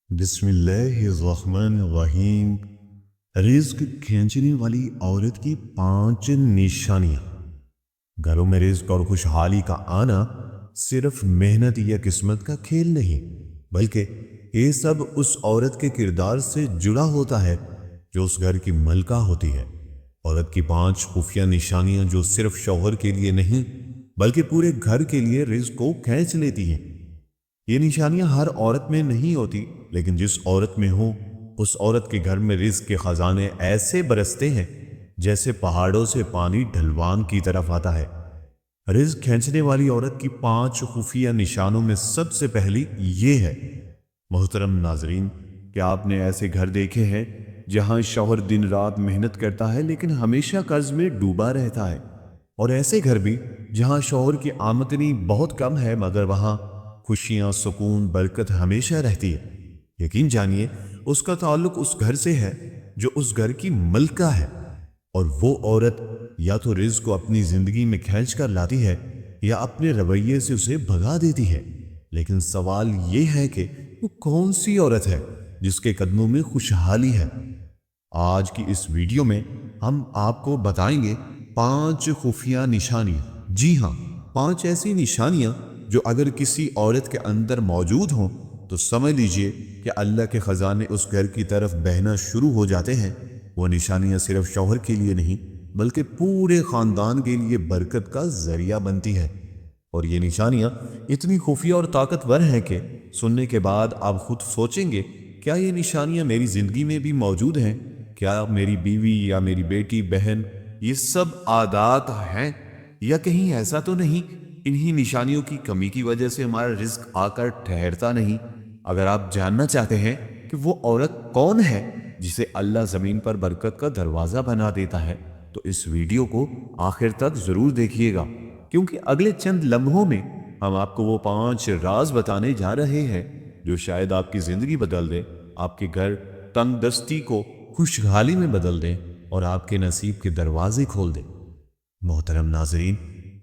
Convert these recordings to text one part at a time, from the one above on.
بسم اللہ الرحمن الرحیم۔ رزق کھینچنے والی عورت کی 5 نشانیاں۔ گھروں میں رزق اور خوشحالی کا آنا صرف محنت یا قسمت کا کھیل نہیں، بلکہ یہ سب اس عورت کے کردار سے جڑا ہوتا ہے جو اس گھر کی ملکہ ہوتی ہے۔ عورت کی 5 خفیہ نشانیاں جو صرف شوہر کے لیے نہیں بلکہ پورے گھر کے لیے رزق کو کھینچ لیتی ہیں۔ یہ نشانیاں ہر عورت میں نہیں ہوتی، لیکن جس عورت میں ہوں اس عورت کے گھر میں رزق کے خزانے ایسے برستے ہیں جیسے پہاڑوں سے پانی ڈھلوان کی طرف آتا ہے۔ رزق کھینچنے والی عورت کی 5 خفیہ نشانوں میں سب سے پہلی یہ ہے۔ محترم ناظرین، کیا آپ نے ایسے گھر دیکھے ہیں جہاں شوہر دن رات محنت کرتا ہے لیکن ہمیشہ قرض میں ڈوبا رہتا ہے، اور ایسے گھر بھی جہاں شوہر کی آمدنی بہت کم ہے مگر وہاں خوشیاں، سکون، برکت ہمیشہ رہتی ہے؟ یقین جانیے اس کا تعلق اس گھر سے ہے جو اس گھر کی ملکہ ہے، اور وہ عورت یا تو رزق کو اپنی زندگی میں کھینچ کر لاتی ہے یا اپنے رویے سے اسے بھگا دیتی ہے۔ لیکن سوال یہ ہے کہ وہ کون سی عورت ہے جس کے قدموں میں خوشحالی ہے؟ آج کی اس ویڈیو میں ہم آپ کو بتائیں گے 5 خفیہ نشانیاں۔ جی ہاں، 5 ایسی نشانیاں جو اگر کسی عورت کے اندر موجود ہوں تو سمجھ لیجئے کہ اللہ کے خزانے اس گھر کی طرف بہنا شروع ہو جاتے ہیں۔ وہ نشانیاں صرف شوہر کے لیے نہیں بلکہ پورے خاندان کے لیے برکت کا ذریعہ بنتی ہے۔ اور یہ نشانیاں اتنی خفیہ اور طاقتور ہیں کہ سننے کے بعد آپ خود سوچیں گے، کیا یہ نشانیاں میری زندگی میں بھی موجود ہیں؟ کیا میری بیوی یا میری بیٹی، بہن یہ سب عادات ہیں؟ یا کہیں ایسا تو نہیں انہی نشانیوں کی کمی کی وجہ سے ہمارا رزق آ کر ٹھہرتا نہیں؟ اگر آپ جاننا چاہتے ہیں کہ وہ عورت کون ہے جسے اللہ زمین پر برکت کا دروازہ بنا دیتا ہے تو اس ویڈیو کو آخر تک ضرور دیکھیے گا، کیونکہ اگلے چند لمحوں میں ہم آپ کو وہ 5 راز بتانے جا رہے ہیں جو شاید آپ کی زندگی بدل دیں، آپ کے گھر تنگ دستی کو خوشحالی میں بدل دیں اور آپ کے نصیب کے دروازے کھول دیں۔ محترم ناظرین،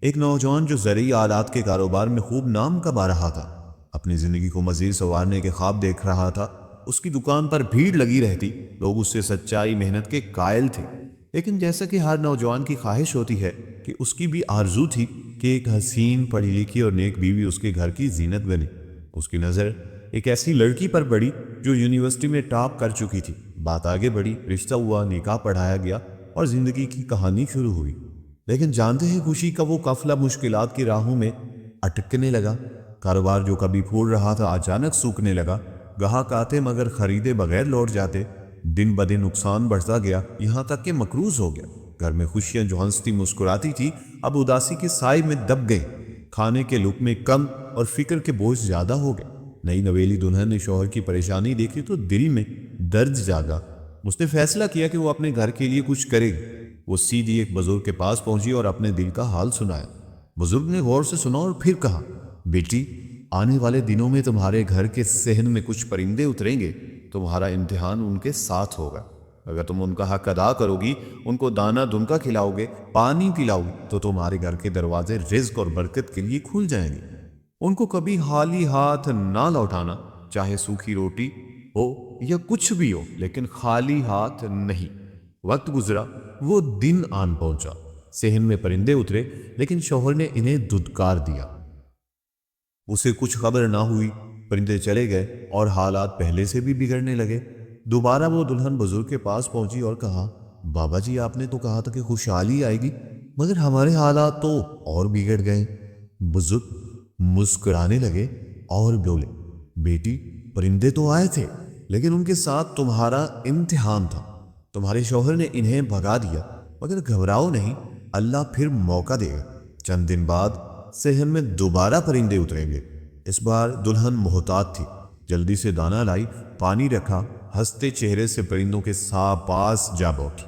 ایک نوجوان جو زرعی آلات کے کاروبار میں خوب نام کما رہا تھا، اپنی زندگی کو مزید سنوارنے کے خواب دیکھ رہا تھا۔ اس کی دکان پر بھیڑ لگی رہتی، لوگ اس سے سچائی، محنت کے قائل تھے، لیکن جیسا کہ ہر نوجوان کی خواہش ہوتی ہے کہ اس کی بھی آرزو تھی کہ ایک حسین، پڑھی لکھی اور نیک بیوی اس کے گھر کی زینت بنے۔ اس کی نظر ایک ایسی لڑکی پر پڑی جو یونیورسٹی میں ٹاپ کر چکی تھی۔ بات آگے بڑھی، رشتہ ہوا، نکاح پڑھایا گیا اور زندگی کی کہانی شروع ہوئی۔ لیکن جانتے ہیں خوشی کا وہ قافلہ مشکلات کی راہوں میں اٹکنے لگا۔ کاروبار جو کبھی پھول رہا تھا اچانک سوکھنے لگا، گاہک آتے مگر خریدے بغیر لوٹ جاتے، دن بدن نقصان بڑھتا گیا، یہاں تک کہ مقروض ہو گیا۔ گھر میں خوشیاں جو ہنستی مسکراتی تھی اب اداسی کے سائے میں دب گئی، کھانے کے لقمے کم اور فکر کے بوجھ زیادہ ہو گئے۔ نئی نویلی دلہن نے شوہر کی پریشانی دیکھی تو دل میں درد جاگا۔ اس نے فیصلہ کیا کہ وہ اپنے گھر کے لیے کچھ کرے گی۔ وہ سیدھی ایک بزرگ کے پاس پہنچی اور اپنے دل کا حال سنایا۔ بزرگ نے غور سے سنا اور پھر کہا، بیٹی، آنے والے دنوں میں تمہارے گھر کے صحن میں کچھ پرندے اتریں گے، تمہارا امتحان ان کے ساتھ ہوگا۔ اگر تم ان کا حق ادا کرو گی، ان کو دانہ دن کا کھلاؤ گے، پانی پلاؤ گی، تو تمہارے گھر کے دروازے رزق اور برکت کے لیے کھل جائیں گے۔ ان کو کبھی خالی ہاتھ نہ لوٹانا، چاہے سوکھی روٹی ہو یا کچھ بھی ہو، لیکن خالی ہاتھ نہیں۔ وقت گزرا، وہ دن آن پہنچا۔ صحن میں پرندے اترے لیکن شوہر نے انہیں دھتکار دیا۔ اسے کچھ خبر نہ ہوئی، پرندے چلے گئے اور حالات پہلے سے بھی بگڑنے لگے۔ دوبارہ وہ دلہن بزرگ کے پاس پہنچی اور کہا، بابا جی، آپ نے تو کہا تھا کہ خوشحالی آئے گی، مگر ہمارے حالات تو اور بگڑ گئے۔ بزرگ مسکرانے لگے اور بولے، بیٹی، پرندے تو آئے تھے لیکن ان کے ساتھ تمہارا امتحان تھا۔ تمہارے شوہر نے انہیں بھگا دیا، مگر گھبراؤ نہیں، اللہ پھر موقع دے گا۔ چند دن بعد صحن میں دوبارہ پرندے اتریں گے۔ اس بار دلہن محتاط تھی، جلدی سے دانہ لائی، پانی رکھا، ہنستے چہرے سے پرندوں کے پاس جا بیٹھی۔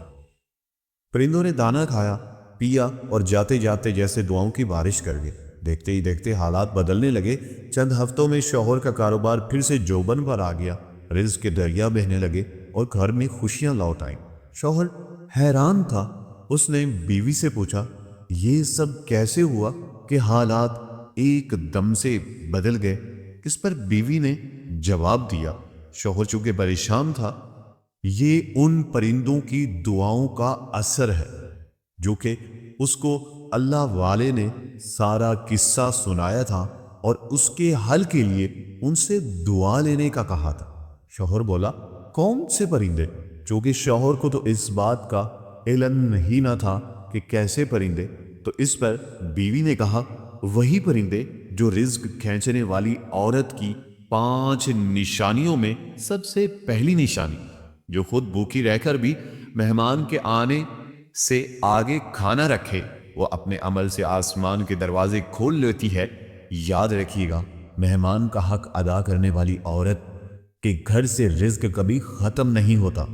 پرندوں نے دانہ کھایا، پیا اور جاتے جاتے جیسے دعاؤں کی بارش کر گئے۔ دیکھتے ہی دیکھتے حالات بدلنے لگے۔ چند ہفتوں میں شوہر کا کاروبار پھر سے جوبن پر آ گیا، رزق کے دریا بہنے لگے اور گھر میں خوشیاں لوٹ آئیں۔ شوہر حیران تھا۔ اس نے بیوی سے پوچھا، یہ سب کیسے ہوا کہ حالات ایک دم سے بدل گئے؟ اس پر بیوی نے جواب دیا، شوہر چونکہ پریشان تھا، یہ ان پرندوں کی دعاؤں کا اثر ہے جو کہ اس کو اللہ والے نے سارا قصہ سنایا تھا اور اس کے حل کے لیے ان سے دعا لینے کا کہا تھا۔ شوہر بولا، کون سے پرندے؟ چونکہ شوہر کو تو اس بات کا علم ہی نہ تھا کہ کیسے پرندے، تو اس پر بیوی نے کہا، وہی پرندے جو رزق کھینچنے والی عورت کی 5 نشانیوں میں سب سے پہلی نشانی، جو خود بھوکی رہ کر بھی مہمان کے آنے سے آگے کھانا رکھے، وہ اپنے عمل سے آسمان کے دروازے کھول لیتی ہے۔ یاد رکھیے گا، مہمان کا حق ادا کرنے والی عورت کے گھر سے رزق کبھی ختم نہیں ہوتا،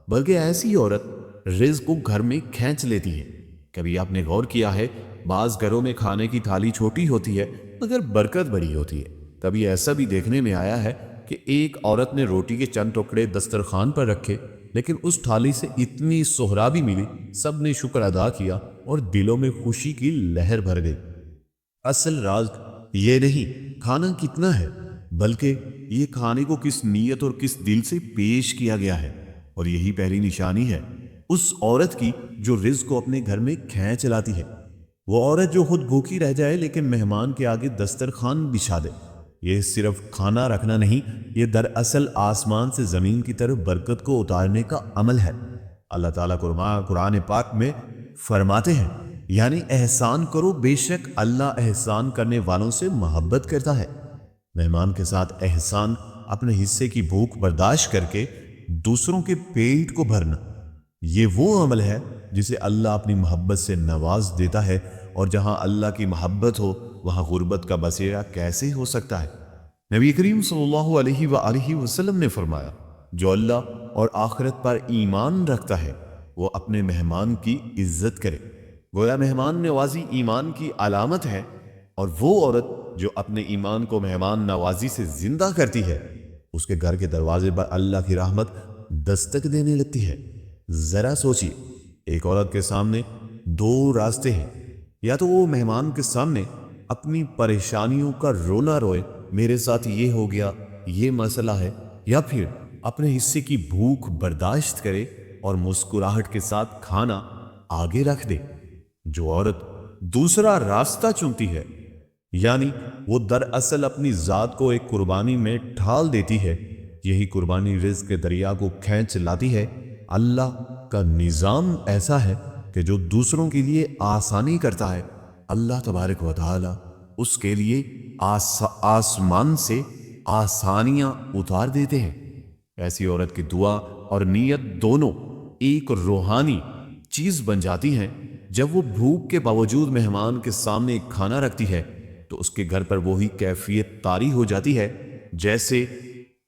بلکہ ایسی عورت رزق کو گھر میں کھینچ لیتی ہے۔ کبھی آپ نے غور کیا ہے، بعض گھروں میں کھانے کی تھالی چھوٹی ہوتی ہے مگر برکت بڑی ہوتی ہے۔ کبھی ایسا بھی دیکھنے میں آیا ہے کہ ایک عورت نے روٹی کے چند ٹکڑے دسترخوان پر رکھے، لیکن اس تھالی سے اتنی سہرابی ملی، سب نے شکر ادا کیا اور دلوں میں خوشی کی لہر بھر گئی۔ اصل راز یہ نہیں کھانا کتنا ہے، بلکہ یہ کھانے کو کس نیت اور کس دل سے پیش کیا گیا ہے، اور یہی پہلی نشانی ہے اس عورت کی جو رزق کو اپنے گھر میں کھینچ لاتی ہے۔ وہ عورت جو خود بھوکی رہ جائے لیکن مہمان کے آگے دسترخوان بچھا دے۔ یہ صرف کھانا رکھنا نہیں، یہ دراصل آسمان سے زمین کی طرف برکت کو اتارنے کا عمل ہے۔ اللہ تعالیٰ قرآن پاک میں فرماتے ہیں، یعنی احسان کرو، بے شک اللہ احسان کرنے والوں سے محبت کرتا ہے۔ مہمان کے ساتھ احسان اپنے حصے کی بھوک برداشت کر کے دوسروں کے پیٹ کو بھرنا، یہ وہ عمل ہے جسے اللہ اپنی محبت سے نواز دیتا ہے، اور جہاں اللہ کی محبت ہو وہاں غربت کا بسیرا کیسے ہو سکتا ہے؟ نبی کریم صلی اللہ علیہ وآلہ وسلم نے فرمایا، جو اللہ اور آخرت پر ایمان رکھتا ہے وہ اپنے مہمان کی عزت کرے۔ گویا مہمان نوازی ایمان کی علامت ہے، اور وہ عورت جو اپنے ایمان کو مہمان نوازی سے زندہ کرتی ہے، اس کے گھر کے دروازے پر اللہ کی رحمت دستک دینے لگتی ہے۔ ذرا سوچیے، ایک عورت کے سامنے 2 راستے ہیں، یا تو وہ مہمان کے سامنے اپنی پریشانیوں کا رونا روئے، میرے ساتھ یہ ہو گیا، یہ مسئلہ ہے، یا پھر اپنے حصے کی بھوک برداشت کرے اور مسکراہٹ کے ساتھ کھانا آگے رکھ دے۔ جو عورت دوسرا راستہ چنتی ہے، یعنی وہ دراصل اپنی ذات کو ایک قربانی میں ڈھال دیتی ہے، یہی قربانی رزق کے دریا کو کھینچ لاتی ہے۔ اللہ کا نظام ایسا ہے کہ جو دوسروں کے لیے آسانی کرتا ہے، اللہ تبارک و تعالی اس کے لیے آسمان سے آسانیاں اتار دیتے ہیں۔ ایسی عورت کی دعا اور نیت دونوں ایک روحانی چیز بن جاتی ہیں۔ جب وہ بھوک کے باوجود مہمان کے سامنے کھانا رکھتی ہے تو اس کے گھر پر وہی کیفیت طاری ہو جاتی ہے جیسے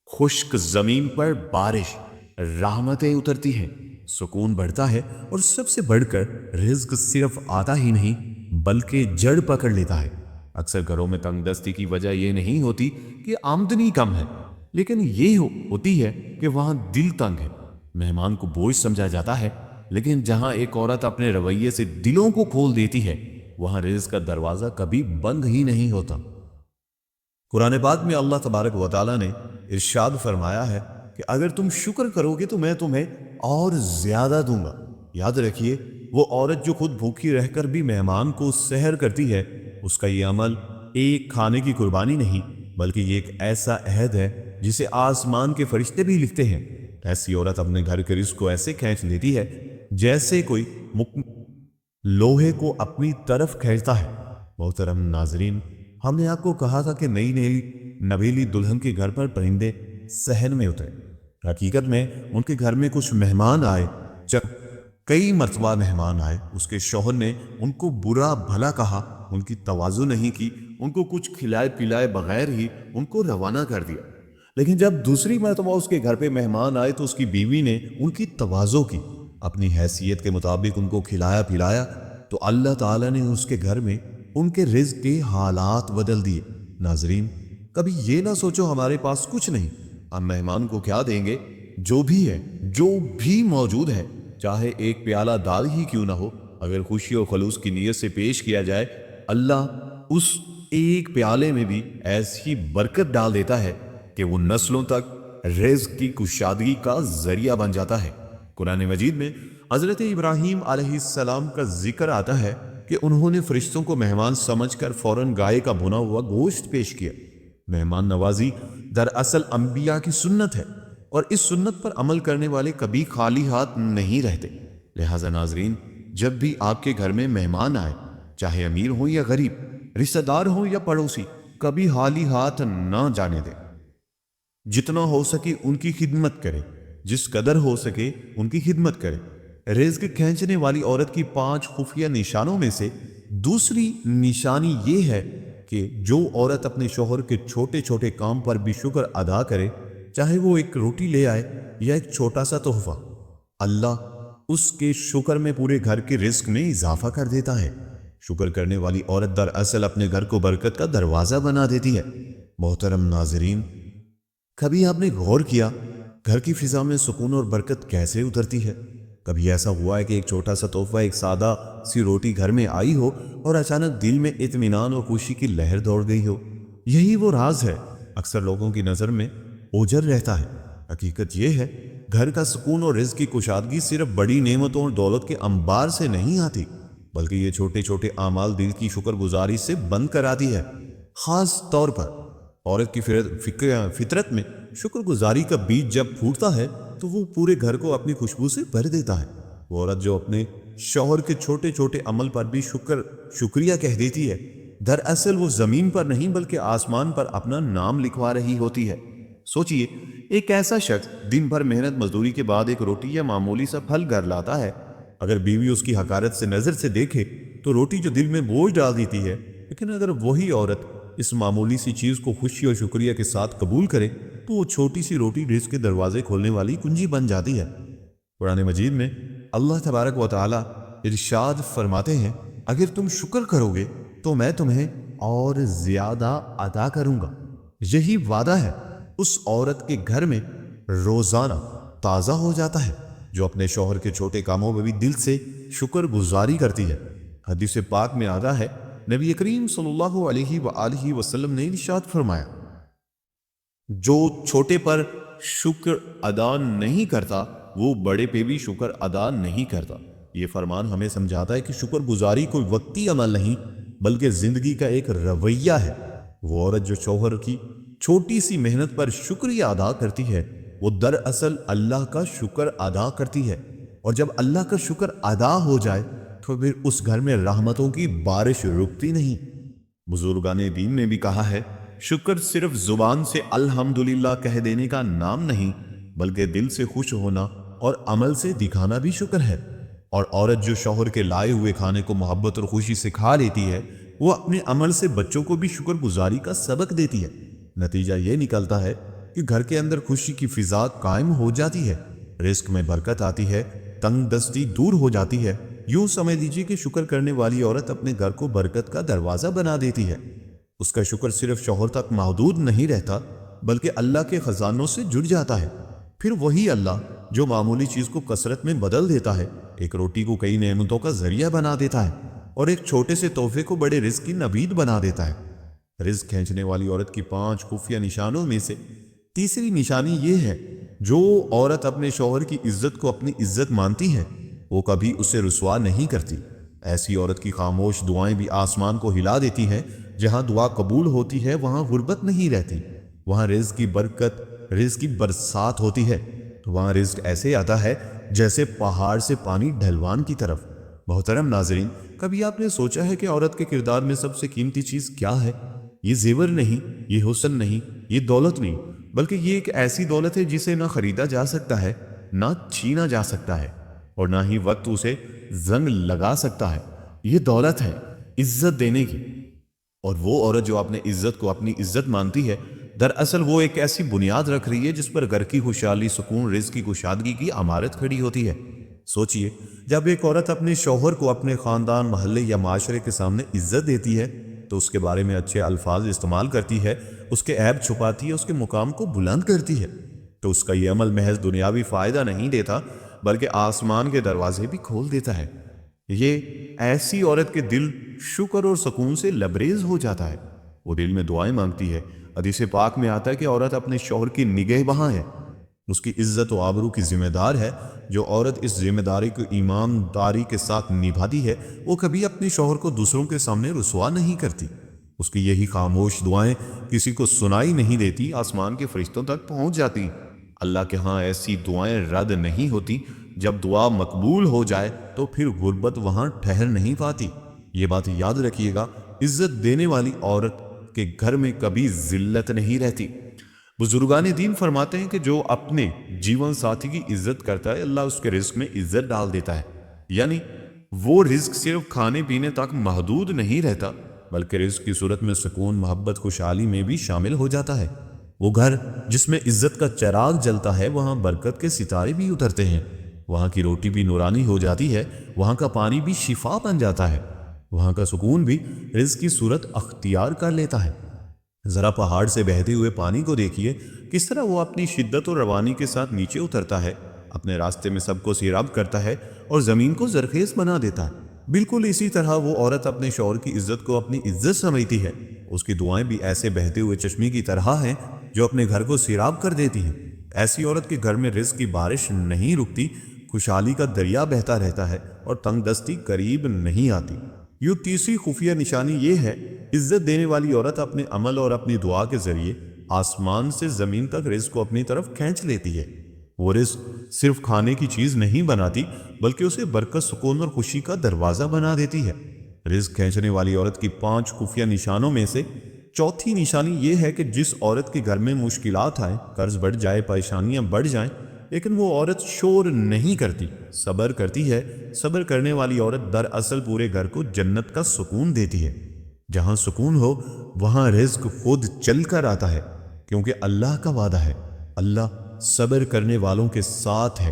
خشک زمین پر بارش، رحمتیں اترتی ہیں، سکون بڑھتا ہے، اور سب سے بڑھ کر رزق صرف آتا ہی نہیں بلکہ جڑ پکڑ لیتا ہے۔ اکثر گھروں میں تنگ دستی کی وجہ یہ نہیں ہوتی کہ آمدنی کم ہے، لیکن یہ ہوتی ہے کہ وہاں دل تنگ ہے۔ مہمان کو بوجھ سمجھا جاتا ہے، لیکن جہاں ایک عورت اپنے رویے سے دلوں کو کھول دیتی ہے وہاں رزق کا دروازہ کبھی بند ہی نہیں ہوتا۔ قرآن پاک میں اللہ تبارک و تعالیٰ نے ارشاد فرمایا ہے کہ اگر تم شکر کرو گے تو میں تمہیں اور زیادہ دوں گا۔ یاد رکھیے، وہ عورت جو خود بھوکی رہ کر بھی مہمان کو سحر کرتی ہے، اس کا یہ عمل ایک کھانے کی قربانی نہیں بلکہ یہ ایک ایسا عہد ہے جسے آسمان کے فرشتے بھی لکھتے ہیں۔ ایسی عورت اپنے گھر کے رزق کو ایسے کھینچ لیتی ہے جیسے کوئی لوہے کو اپنی طرف کھینچتا ہے۔ محترم ناظرین، ہم نے آپ کو کہا تھا کہ نئی نویلی دلہن کے گھر پر پرندے صحن میں اترے۔ حقیقت میں ان کے گھر میں کچھ مہمان آئے۔ جب کئی مرتبہ مہمان آئے، اس کے شوہر نے ان کو برا بھلا کہا، ان کی تواضع نہیں کی، ان کو کچھ کھلائے پلائے بغیر ہی ان کو روانہ کر دیا۔ لیکن جب دوسری مرتبہ اس کے گھر پہ مہمان آئے تو اس کی بیوی نے ان کی تواضع کی، اپنی حیثیت کے مطابق ان کو کھلایا پلایا، تو اللہ تعالیٰ نے اس کے گھر میں ان کے رزق کے حالات بدل دیے۔ ناظرین، کبھی یہ نہ سوچو ہمارے پاس کچھ نہیں، ہم مہمان کو کیا دیں گے؟ جو بھی ہے، جو بھی موجود ہے، چاہے ایک پیالہ دال ہی کیوں نہ ہو، اگر خوشی اور خلوص کی نیت سے پیش کیا جائے، اللہ اس ایک پیالے میں بھی ایسی برکت ڈال دیتا ہے کہ وہ نسلوں تک رزق کی کشادگی کا ذریعہ بن جاتا ہے۔ قرآن مجید میں حضرت ابراہیم علیہ السلام کا ذکر آتا ہے کہ انہوں نے فرشتوں کو مہمان سمجھ کر فوراً گائے کا بھنا ہوا گوشت پیش کیا۔ مہمان نوازی دراصل انبیاء کی سنت ہے، اور اس سنت پر عمل کرنے والے کبھی خالی ہاتھ نہیں رہتے۔ لہٰذا ناظرین، جب بھی آپ کے گھر میں مہمان آئے، چاہے امیر ہوں یا غریب، رشتہ دار ہوں یا پڑوسی، کبھی خالی ہاتھ نہ جانے دیں۔ جتنا ہو سکے ان کی خدمت کرے، جس قدر ہو سکے ان کی خدمت کرے۔ رزق کھینچنے والی عورت کی 5 خفیہ نشانوں میں سے دوسری نشانی یہ ہے کہ جو عورت اپنے شوہر کے چھوٹے چھوٹے کام پر بھی شکر ادا کرے، چاہے وہ ایک روٹی لے آئے یا ایک چھوٹا سا تحفہ، اللہ اس کے شکر میں پورے گھر کے رزق میں اضافہ کر دیتا ہے۔ شکر کرنے والی عورت دراصل اپنے گھر کو برکت کا دروازہ بنا دیتی ہے۔ محترم ناظرین، کبھی آپ نے غور کیا گھر کی فضا میں سکون اور برکت کیسے اترتی ہے؟ کبھی ایسا ہوا ہے کہ ایک چھوٹا سا تحفہ، ایک سادہ سی روٹی گھر میں آئی ہو اور اچانک دل میں اطمینان اور خوشی کی لہر دوڑ گئی ہو؟ یہی وہ راز ہے۔ اکثر لوگوں کی نظر میں اوجر رہتا ہے، حقیقت یہ ہے گھر کا سکون اور رزق کی کشادگی صرف بڑی نعمتوں اور دولت کے انبار سے نہیں آتی، بلکہ یہ چھوٹے چھوٹے اعمال دل کی شکر گزاری سے بند کراتی ہے۔ خاص طور پر عورت کی فطرت میں شکر گزاری کا بیج جب پھوٹتا ہے تو وہ پورے گھر کو اپنی خوشبو سے بھر دیتا ہے۔ وہ عورت جو اپنے شوہر کے چھوٹے چھوٹے عمل پر بھی شکریہ کہہ دیتی ہے، دراصل وہ زمین پر نہیں بلکہ آسمان پر اپنا نام لکھوا رہی ہوتی ہے۔ سوچئے، ایک ایسا شخص دن بھر محنت مزدوری کے بعد ایک روٹی یا معمولی سا پھل گھر لاتا ہے۔ اگر بیوی اس کی حقارت سے نظر سے دیکھے تو روٹی جو دل میں بوجھ ڈال دیتی ہے، لیکن اگر وہی عورت اس معمولی سی چیز کو خوشی اور شکریہ کے ساتھ قبول کرے تو وہ چھوٹی سی روٹی رزق کے دروازے کھولنے والی کنجی بن جاتی ہے۔ قرآن مجید میں اللہ تبارک و تعالی ارشاد فرماتے ہیں، اگر تم شکر کرو گے تو میں تمہیں اور زیادہ عطا کروں گا۔ یہی وعدہ ہے اس عورت کے گھر میں روزانہ تازہ ہو جاتا ہے جو اپنے شوہر کے چھوٹے کاموں میں بھی دل سے شکر گزاری کرتی ہے۔ حدیث پاک میں آتا ہے، نبی کریم صلی اللہ علیہ وآلہ وسلم نے ارشاد فرمایا، جو چھوٹے پر شکر ادا نہیں کرتا وہ بڑے پہ بھی شکر ادا نہیں کرتا۔ یہ فرمان ہمیں سمجھاتا ہے کہ شکر گزاری کوئی وقتی عمل نہیں بلکہ زندگی کا ایک رویہ ہے۔ وہ عورت جو شوہر کی چھوٹی سی محنت پر شکریہ ادا کرتی ہے، وہ دراصل اللہ کا شکر ادا کرتی ہے، اور جب اللہ کا شکر ادا ہو جائے تو پھر اس گھر میں رحمتوں کی بارش رکتی نہیں۔ بزرگان دین نے بھی کہا ہے، شکر صرف زبان سے الحمدللہ کہہ دینے کا نام نہیں بلکہ دل سے خوش ہونا اور عمل سے دکھانا بھی شکر ہے۔ اور عورت جو شوہر کے لائے ہوئے کھانے کو محبت اور خوشی سے کھا لیتی ہے، وہ اپنے عمل سے بچوں کو بھی شکر گزاری کا سبق دیتی ہے۔ نتیجہ یہ نکلتا ہے کہ گھر کے اندر خوشی کی فضا قائم ہو جاتی ہے، رزق میں برکت آتی ہے، تنگ دستی دور ہو جاتی ہے۔ یوں سمجھ لیجیے کہ شکر کرنے والی عورت اپنے گھر کو برکت کا دروازہ بنا دیتی ہے۔ اس کا شکر صرف شوہر تک محدود نہیں رہتا بلکہ اللہ کے خزانوں سے جڑ جاتا ہے۔ پھر وہی اللہ جو معمولی چیز کو کثرت میں بدل دیتا ہے، ایک روٹی کو کئی نعمتوں کا ذریعہ بنا دیتا ہے، اور ایک چھوٹے سے تحفے کو بڑے رزق کی نوید بنا دیتا ہے۔ رزق کھینچنے والی عورت کی 5 خفیہ نشانوں میں سے تیسری نشانی یہ ہے، جو عورت اپنے شوہر کی عزت کو اپنی عزت مانتی ہے وہ کبھی اسے رسوا نہیں کرتی۔ ایسی عورت کی خاموش دعائیں بھی آسمان کو ہلا دیتی ہیں۔ جہاں دعا قبول ہوتی ہے وہاں غربت نہیں رہتی، وہاں رزق کی برکت، رزق کی برسات ہوتی ہے، وہاں رزق ایسے آتا ہے جیسے پہاڑ سے پانی ڈھلوان کی طرف۔ محترم ناظرین، کبھی آپ نے سوچا ہے کہ عورت کے کردار میں سب سے قیمتی چیز کیا ہے؟ یہ زیور نہیں، یہ حسن نہیں، یہ دولت نہیں، بلکہ یہ ایک ایسی دولت ہے جسے نہ خریدا جا سکتا ہے، نہ چھینا جا سکتا ہے، اور نہ ہی وقت اسے زنگ لگا سکتا ہے۔ یہ دولت ہے عزت دینے کی، اور وہ عورت جو اپنے عزت کو اپنی عزت مانتی ہے، دراصل وہ ایک ایسی بنیاد رکھ رہی ہے جس پر گھر کی خوشحالی، سکون، رزق کی کشادگی کی عمارت کھڑی ہوتی ہے۔ سوچئے، جب ایک عورت اپنے شوہر کو اپنے خاندان، محلے یا معاشرے کے سامنے عزت دیتی ہے تو اس کے بارے میں اچھے الفاظ استعمال کرتی ہے، اس کے عیب چھپاتی ہے، اس کے مقام کو بلند کرتی ہے، تو اس کا یہ عمل محض دنیاوی فائدہ نہیں دیتا بلکہ آسمان کے دروازے بھی کھول دیتا ہے۔ یہ ایسی عورت کے دل شکر اور سکون سے لبریز ہو جاتا ہے۔ وہ دل میں دعائیں مانگتی ہے، حدیث پاک میں آتا ہے کہ عورت اپنے شوہر کی نگہباں ہے، اس کی عزت و آبرو کی ذمہ دار ہے۔ جو عورت اس ذمہ داری کو ایمانداری کے ساتھ نبھاتی ہے وہ کبھی اپنے شوہر کو دوسروں کے سامنے رسوا نہیں کرتی۔ اس کی یہی خاموش دعائیں کسی کو سنائی نہیں دیتی، آسمان کے فرشتوں تک پہنچ جاتی۔ اللہ کے ہاں ایسی دعائیں رد نہیں ہوتی۔ جب دعا مقبول ہو جائے تو پھر غربت وہاں ٹھہر نہیں پاتی۔ یہ بات یاد رکھیے گا، عزت دینے والی عورت کے گھر میں کبھی ذلت نہیں رہتی۔ بزرگان دین فرماتے ہیں کہ جو اپنے جیون ساتھی کی عزت کرتا ہے اللہ اس کے رزق میں عزت ڈال دیتا ہے، یعنی وہ رزق صرف کھانے پینے تک محدود نہیں رہتا بلکہ رزق کی صورت میں سکون، محبت، خوشحالی میں بھی شامل ہو جاتا ہے۔ وہ گھر جس میں عزت کا چراغ جلتا ہے وہاں برکت کے ستارے بھی اترتے ہیں، وہاں کی روٹی بھی نورانی ہو جاتی ہے، وہاں کا پانی بھی شفا بن جاتا ہے، وہاں کا سکون بھی رزق کی صورت اختیار کر لیتا ہے۔ ذرا پہاڑ سے بہتے ہوئے پانی کو دیکھیے، کس طرح وہ اپنی شدت اور روانی کے ساتھ نیچے اترتا ہے، اپنے راستے میں سب کو سیراب کرتا ہے اور زمین کو زرخیز بنا دیتا ہے۔ بالکل اسی طرح وہ عورت اپنے شوہر کی عزت کو اپنی عزت سمجھتی ہے۔ اس کی دعائیں بھی ایسے بہتے ہوئے چشمے کی طرح ہیں جو اپنے گھر کو سیراب کر دیتی ہیں۔ ایسی عورت کے گھر میں رزق کی بارش نہیں رکتی، خوشحالی کا دریا بہتا رہتا ہے اور تنگ دستی قریب نہیں آتی۔ یوں تیسری خفیہ نشانی یہ ہے، عزت دینے والی عورت اپنے عمل اور اپنی دعا کے ذریعے آسمان سے زمین تک رزق کو اپنی طرف کھینچ لیتی ہے۔ وہ رزق صرف کھانے کی چیز نہیں بناتی بلکہ اسے برکت، سکون اور خوشی کا دروازہ بنا دیتی ہے۔ رزق کھینچنے والی عورت کی 5 خفیہ نشانوں میں سے چوتھی نشانی یہ ہے کہ جس عورت کے گھر میں مشکلات آئیں، قرض بڑھ جائے، پریشانیاں بڑھ جائیں، لیکن وہ عورت شور نہیں کرتی، صبر کرتی ہے۔ صبر کرنے والی عورت دراصل پورے گھر کو جنت کا سکون دیتی ہے۔ جہاں سکون ہو وہاں رزق خود چل کر آتا ہے، کیونکہ اللہ کا وعدہ ہے، اللہ صبر کرنے والوں کے ساتھ ہے۔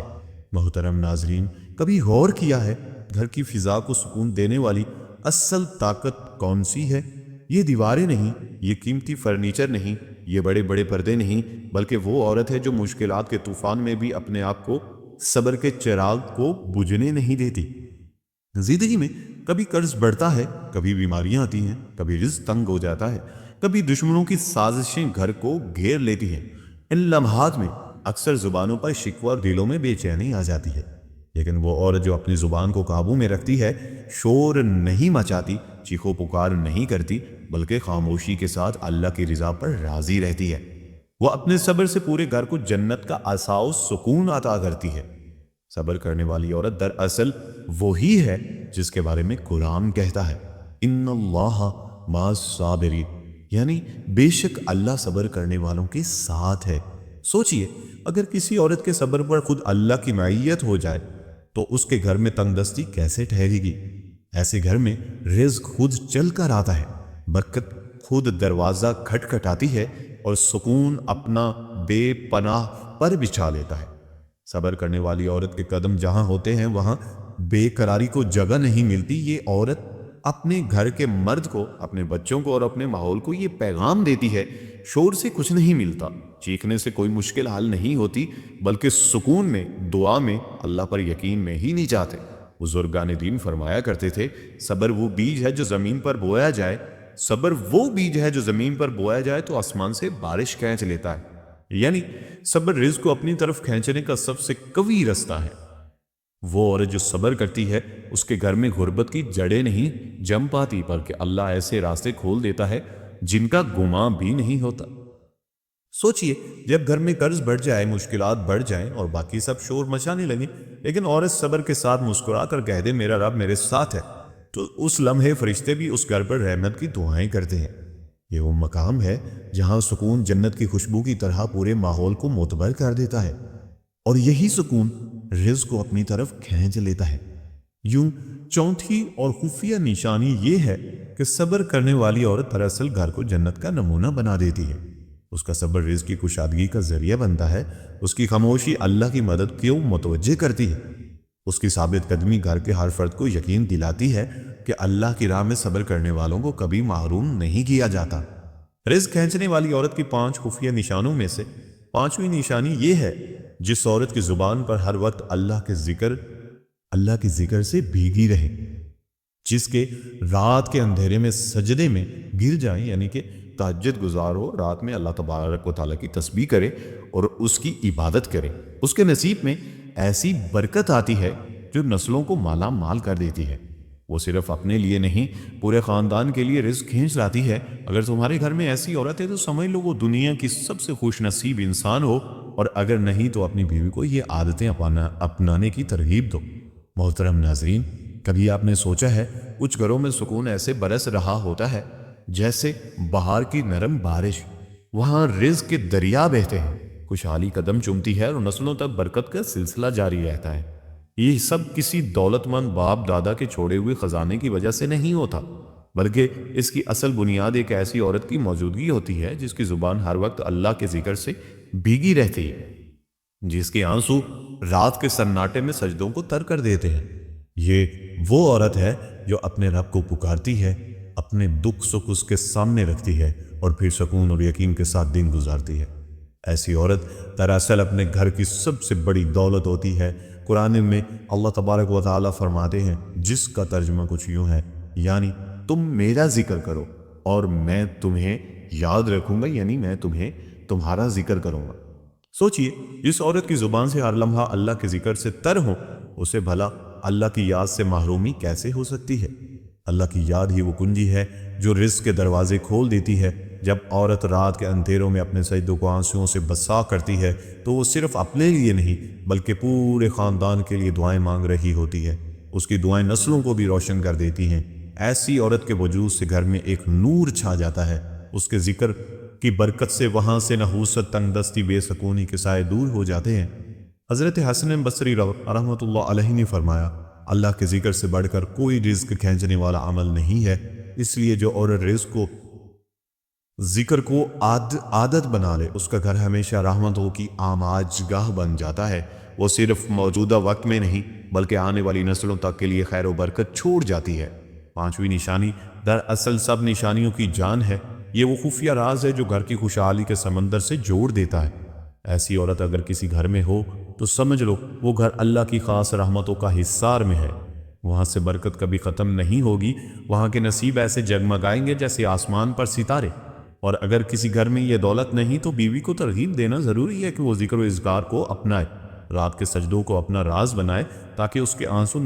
محترم ناظرین، کبھی غور کیا ہے گھر کی فضا کو سکون دینے والی اصل طاقت کون سی ہے؟ یہ دیواریں نہیں، یہ قیمتی فرنیچر نہیں، یہ بڑے بڑے پردے نہیں، بلکہ وہ عورت ہے جو مشکلات کے طوفان میں بھی اپنے آپ کو صبر کے چراغ کو بجھنے نہیں دیتی۔ زندگی میں کبھی قرض بڑھتا ہے، کبھی بیماریاں آتی ہیں، کبھی رزق تنگ ہو جاتا ہے، کبھی دشمنوں کی سازشیں گھر کو گھیر لیتی ہیں۔ ان لمحات میں اکثر زبانوں پر شکوہ اور دلوں میں بے چینی آ جاتی ہے، لیکن وہ عورت جو اپنی زبان کو قابو میں رکھتی ہے، شور نہیں مچاتی، چیخو پکار نہیں کرتی، بلکہ خاموشی کے ساتھ اللہ کی رضا پر راضی رہتی ہے۔ وہ اپنے صبر سے پورے گھر کو جنت کا عطاء سکون عطا کرتی ہے۔ صبر کرنے والی عورت دراصل وہی ہے جس کے بارے میں قرآن کہتا ہے، ان اللہ مع الصابرین، یعنی بے شک اللہ صبر کرنے والوں کے ساتھ ہے۔ سوچئے، اگر کسی عورت کے صبر پر خود اللہ کی معیت ہو جائے تو اس کے گھر میں تنگ دستی کیسے ٹھہرے گی؟ ایسے گھر میں رزق خود چل کر آتا ہے، برکت خود دروازہ کھٹکھٹاتی ہے اور سکون اپنا بے پناہ پر بچھا لیتا ہے۔ صبر کرنے والی عورت کے قدم جہاں ہوتے ہیں وہاں بے قراری کو جگہ نہیں ملتی۔ یہ عورت اپنے گھر کے مرد کو، اپنے بچوں کو اور اپنے ماحول کو یہ پیغام دیتی ہے، شور سے کچھ نہیں ملتا، چیخنے سے کوئی مشکل حل نہیں ہوتی، بلکہ سکون میں، دعا میں، اللہ پر یقین میں ہی نہیں جاتے۔ بزرگان دین فرمایا کرتے تھے، صبر وہ بیج ہے جو زمین پر بویا جائے، صبر وہ بیج ہے جو زمین پر بویا جائے تو آسمان سے بارش کھینچ لیتا ہے۔ یعنی صبر رزق کو اپنی طرف کھینچنے کا سب سے قوی رستہ ہے۔ وہ عورت جو صبر کرتی ہے اس کے گھر میں غربت کی جڑیں نہیں جم پاتی، بلکہ اللہ ایسے راستے کھول دیتا ہے جن کا گمان بھی نہیں ہوتا۔ سوچئے، جب گھر میں قرض بڑھ جائے، مشکلات بڑھ جائیں اور باقی سب شور مچانے لگیں، لیکن عورت صبر کے ساتھ مسکرا کر کہہ دے میرا رب میرے ساتھ ہے، تو اس لمحے فرشتے بھی اس گھر پر رحمت کی دعائیں کرتے ہیں۔ یہ وہ مقام ہے جہاں سکون جنت کی خوشبو کی طرح پورے ماحول کو معتبر کر دیتا ہے، اور یہی سکون رزق کو اپنی طرف کھینچ لیتا ہے۔ یوں چوتھی اور خفیہ نشانی یہ ہے کہ صبر کرنے والی عورت دراصل گھر کو جنت کا نمونہ بنا دیتی ہے۔ اس کا صبر رزق کی کشادگی کا ذریعہ بنتا ہے، اس کی خاموشی اللہ کی مدد کو متوجہ کرتی ہے، اس کی ثابت قدمی گھر کے ہر فرد کو یقین دلاتی ہے کہ اللہ کی راہ میں صبر کرنے والوں کو کبھی محروم نہیں کیا جاتا۔ رزق کھینچنے والی عورت کی 5 خفیہ نشانوں میں سے 5ویں نشانی یہ ہے، جس عورت کی زبان پر ہر وقت اللہ کے ذکر سے بھیگی رہے، جس کے رات کے اندھیرے میں سجدے میں گر جائیں، یعنی کہ تہجد گزار ہو، رات میں اللہ تبارک و تعالیٰ کی تسبیح کرے اور اس کی عبادت کرے، اس کے نصیب میں ایسی برکت آتی ہے جو نسلوں کو مالا مال کر دیتی ہے۔ وہ صرف اپنے لیے نہیں، پورے خاندان کے لیے رزق کھینچ لاتی ہے۔ اگر تمہارے گھر میں ایسی عورت ہے تو سمجھ لو وہ دنیا کی سب سے خوش نصیب انسان ہو، اور اگر نہیں تو اپنی بیوی کو یہ عادتیں اپنانے کی ترغیب دو۔ محترم ناظرین، کبھی آپ نے سوچا ہے کچھ گھروں میں سکون ایسے برس رہا ہوتا ہے جیسے بہار کی نرم بارش، وہاں رزق کے دریا بہتے ہیں، خوشحالی قدم چومتی ہے اور نسلوں تک برکت کا سلسلہ جاری رہتا ہے۔ یہ سب کسی دولت مند باپ دادا کے چھوڑے ہوئے خزانے کی وجہ سے نہیں ہوتا، بلکہ اس کی اصل بنیاد ایک ایسی عورت کی موجودگی ہوتی ہے جس کی زبان ہر وقت اللہ کے ذکر سے بھیگی رہتی ہے، جس کے آنسو رات کے سناٹے میں سجدوں کو تر کر دیتے ہیں۔ یہ وہ عورت ہے جو اپنے رب کو پکارتی ہے، اپنے دکھ سکھ اس کے سامنے رکھتی ہے اور پھر سکون اور یقین کے ساتھ دن گزارتی ہے۔ ایسی عورت دراصل اپنے گھر کی سب سے بڑی دولت ہوتی ہے۔ قرآن میں اللہ تبارک و تعالیٰ فرماتے ہیں، جس کا ترجمہ کچھ یوں ہے، یعنی تم میرا ذکر کرو اور میں تمہیں یاد رکھوں گا، یعنی میں تمہیں تمہارا ذکر کروں گا۔ سوچئے، جس عورت کی زبان سے ہر لمحہ اللہ کے ذکر سے تر ہو، اسے بھلا اللہ کی یاد سے محرومی کیسے ہو سکتی ہے؟ اللہ کی یاد ہی وہ کنجی ہے جو رزق کے دروازے کھول دیتی ہے۔ جب عورت رات کے اندھیروں میں اپنے سجدوں کو آنسوؤں سے بسا کرتی ہے تو وہ صرف اپنے لیے نہیں بلکہ پورے خاندان کے لیے دعائیں مانگ رہی ہوتی ہے۔ اس کی دعائیں نسلوں کو بھی روشن کر دیتی ہیں۔ ایسی عورت کے وجود سے گھر میں ایک نور چھا جاتا ہے۔ اس کے ذکر کی برکت سے وہاں سے نحوست، تنگ دستی، بے سکونی کے سائے دور ہو جاتے ہیں۔ حضرت حسن بصری رحمۃ اللہ علیہ نے فرمایا، اللہ کے ذکر سے بڑھ کر کوئی رزق کھینچنے والا عمل نہیں ہے۔ اس لیے جو عورت رزق کو ذکر کو عادت بنا لے، اس کا گھر ہمیشہ رحمتوں کی آماج گاہ بن جاتا ہے۔ وہ صرف موجودہ وقت میں نہیں بلکہ آنے والی نسلوں تک کے لیے خیر و برکت چھوڑ جاتی ہے۔ پانچویں نشانی دراصل سب نشانیوں کی جان ہے۔ یہ وہ خفیہ راز ہے جو گھر کی خوشحالی کے سمندر سے جوڑ دیتا ہے۔ ایسی عورت اگر کسی گھر میں ہو تو سمجھ لو وہ گھر اللہ کی خاص رحمتوں کا حصار میں ہے۔ وہاں سے برکت کبھی ختم نہیں ہوگی، وہاں کے نصیب ایسے جگمگائیں گے جیسے آسمان پر ستارے۔ اور اگر کسی گھر میں یہ دولت نہیں تو بیوی کو ترغیب دینا ضروری ہے کہ وہ ذکر و اذکار کو اپنائے، رات کے سجدوں کو اپنا راز بنائے، تاکہ اس کے آنسو